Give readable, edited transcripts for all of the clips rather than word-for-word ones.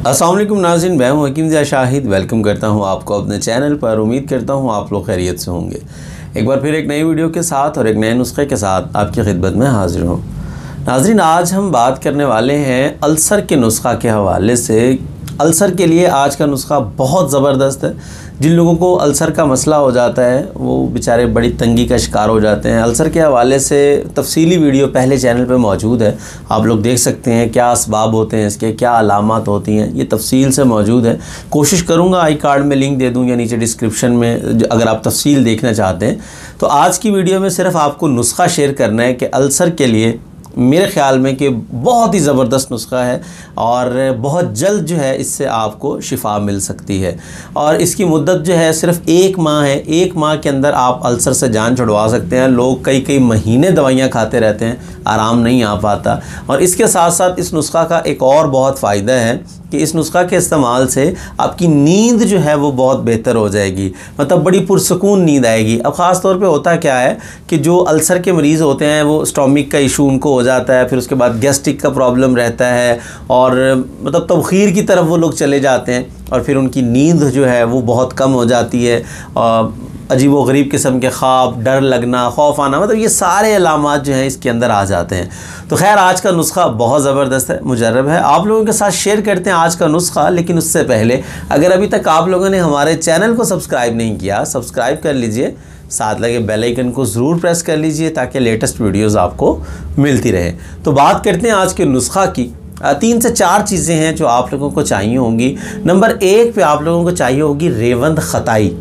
अस्सलाम वालेकुम नाज़रीन, मैं हूं हकीम ज़िया शाहिद। वेलकम करता हूं आपको अपने चैनल पर। उम्मीद करता हूं आप लोग खैरियत से होंगे। एक बार फिर एक नई वीडियो के साथ और एक नए नुस्खे के साथ आपकी खिदमत में हाजिर हूं। नाज़रीन, आज हम बात करने वाले हैं अल्सर के नुस्खा के हवाले से। अल्सर के लिए आज का नुस्खा बहुत ज़बरदस्त है। जिन लोगों को अल्सर का मसला हो जाता है वो बेचारे बड़ी तंगी का शिकार हो जाते हैं। अल्सर के हवाले से तफसीली वीडियो पहले चैनल पे मौजूद है, आप लोग देख सकते हैं। क्या असबाब होते हैं इसके, क्या अलामात होती हैं, ये तफसील से मौजूद है। कोशिश करूँगा आई कार्ड में लिंक दे दूँ या नीचे डिस्क्रिप्शन में, अगर आप तफसील देखना चाहते हैं। तो आज की वीडियो में सिर्फ आपको नुस्खा शेयर करना है कि अल्सर के लिए मेरे ख़्याल में कि बहुत ही ज़बरदस्त नुस्खा है और बहुत जल्द जो है इससे आपको शिफा मिल सकती है। और इसकी मुद्दत जो है सिर्फ 1 माह है। 1 माह के अंदर आप अल्सर से जान छुड़वा सकते हैं। लोग कई महीने दवाइयाँ खाते रहते हैं, आराम नहीं आ पाता। और इसके साथ साथ इस नुस्खा का एक और बहुत फ़ायदा है कि इस नुस्खा के इस्तेमाल से आपकी नींद जो है वो बहुत बेहतर हो जाएगी, मतलब बड़ी पुरसकून नींद आएगी। अब ख़ास तौर पे होता क्या है कि जो अल्सर के मरीज़ होते हैं वो स्टोमिक का इशू उनको हो जाता है, फिर उसके बाद गैस्ट्रिक का प्रॉब्लम रहता है और मतलब तबखीर की तरफ वो लोग चले जाते हैं और फिर उनकी नींद जो है वो बहुत कम हो जाती है। अजीब व गरीब किस्म के ख्वाब, डर लगना, खौफ आना, मतलब ये सारे अलामात जो हैं इसके अंदर आ जाते हैं। तो खैर आज का नुस्खा बहुत ज़बरदस्त है, मुजर्रब है। आप लोगों के साथ शेयर करते हैं आज का नुस्खा। लेकिन उससे पहले अगर अभी तक आप लोगों ने हमारे चैनल को सब्सक्राइब नहीं किया, सब्सक्राइब कर लीजिए, साथ लगे बेल आइकन को ज़रूर प्रेस कर लीजिए ताकि लेटेस्ट वीडियोज़ आपको मिलती रहे। तो बात करते हैं आज के नुस्खा की। 3 से 4 चीज़ें हैं जो आप लोगों को चाहिए होंगी। नंबर 1 पे आप लोगों को चाहिए होगी रेवंद खताई।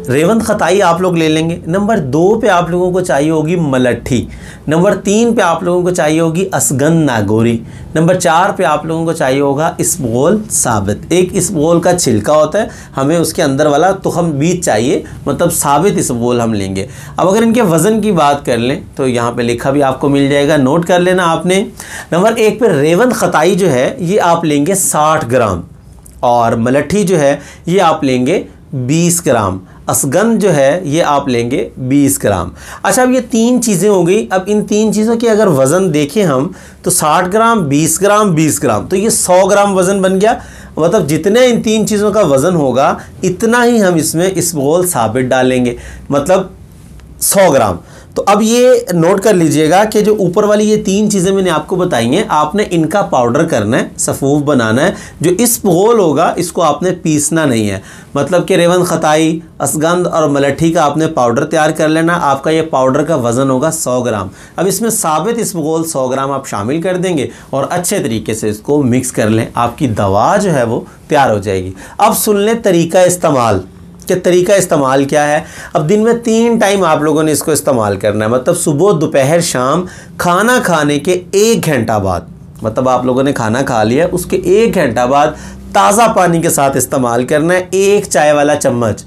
रेवंद खताई आप लोग ले लेंगे। नंबर 2 पे आप लोगों को चाहिए होगी मलट्ठी। नंबर 3 पे आप लोगों को चाहिए होगी असगंध नागौरी। नंबर 4 पे आप लोगों को चाहिए होगा इसबगोल साबित। एक इसबगोल का छिलका होता है, हमें उसके अंदर वाला तुखम बीज चाहिए, मतलब साबित इसबगोल हम लेंगे। अब अगर इनके वज़न की बात कर लें तो यहाँ पे लिखा भी आपको मिल जाएगा, नोट कर लेना आपने। नंबर 1 पे रेवंद खताई जो है ये आप लेंगे 60 ग्राम और मलट्ठी जो है ये आप लेंगे 20 ग्राम। असगंध जो है ये आप लेंगे 20 ग्राम। अच्छा, अब ये 3 चीज़ें हो गई। अब इन 3 चीज़ों की अगर वज़न देखें हम तो 60 ग्राम, 20 ग्राम, 20 ग्राम, तो ये 100 ग्राम वज़न बन गया। मतलब जितने इन 3 चीज़ों का वज़न होगा इतना ही हम इसमें इसबगोल साबित डालेंगे, मतलब 100 ग्राम। तो अब ये नोट कर लीजिएगा कि जो ऊपर वाली ये 3 चीज़ें मैंने आपको बताई हैं, आपने इनका पाउडर करना है, सफ़ूफ बनाना है। जो इसबगोल होगा इसको आपने पीसना नहीं है, मतलब कि रेवंद खताई, असगंध और मलट्ठी का आपने पाउडर तैयार कर लेना। आपका ये पाउडर का वज़न होगा 100 ग्राम। अब इसमें साबित इसबगोल 100 ग्राम आप शामिल कर देंगे और अच्छे तरीके से इसको मिक्स कर लें। आपकी दवा जो है वो तैयार हो जाएगी। अब सुन लें तरीका इस्तेमाल कि तरीका इस्तेमाल क्या है। अब दिन में 3 टाइम आप लोगों ने इसको इस्तेमाल करना है, मतलब सुबह, दोपहर, शाम। खाना खाने के 1 घंटा बाद, मतलब आप लोगों ने खाना खा लिया उसके 1 घंटा बाद ताज़ा पानी के साथ इस्तेमाल करना है, 1 चाय वाला चम्मच।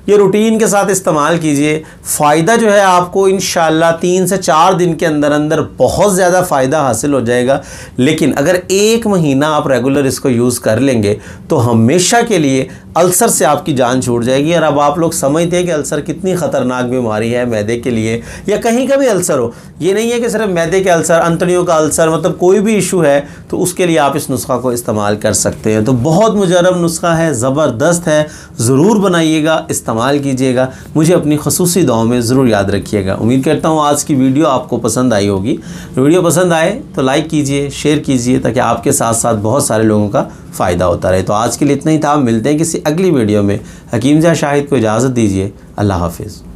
ये रूटीन के साथ इस्तेमाल कीजिए। फ़ायदा जो है आपको इंशाअल्लाह 3 से 4 दिन के अंदर अंदर बहुत ज़्यादा फ़ायदा हासिल हो जाएगा। लेकिन अगर 1 महीना आप रेगुलर इसको यूज़ कर लेंगे तो हमेशा के लिए अल्सर से आपकी जान छूट जाएगी। और अब आप लोग समझते हैं कि अल्सर कितनी ख़तरनाक बीमारी है मैदे के लिए, या कहीं का भी अल्सर हो। ये नहीं है कि सिर्फ मैदे के अल्सर, अंतड़ियों का अल्सर, मतलब कोई भी इशू है तो उसके लिए आप इस नुस्खा को इस्तेमाल कर सकते हैं। तो बहुत मुजर्रब नुस्खा है, ज़बरदस्त है, ज़रूर बनाइएगा, इस्तेमाल कीजिएगा। मुझे अपनी ख़ुसूसी दुआओं में ज़रूर याद रखिएगा। उम्मीद करता हूँ आज की वीडियो आपको पसंद आई होगी। वीडियो पसंद आए तो लाइक कीजिए, शेयर कीजिए ताकि आपके साथ साथ बहुत सारे लोगों का फ़ायदा होता रहे। तो आज के लिए इतना ही था। मिलते हैं किसी अगली वीडियो में। हकीम ज़िया शाहिद को इजाज़त दीजिए। अल्लाह हाफिज़।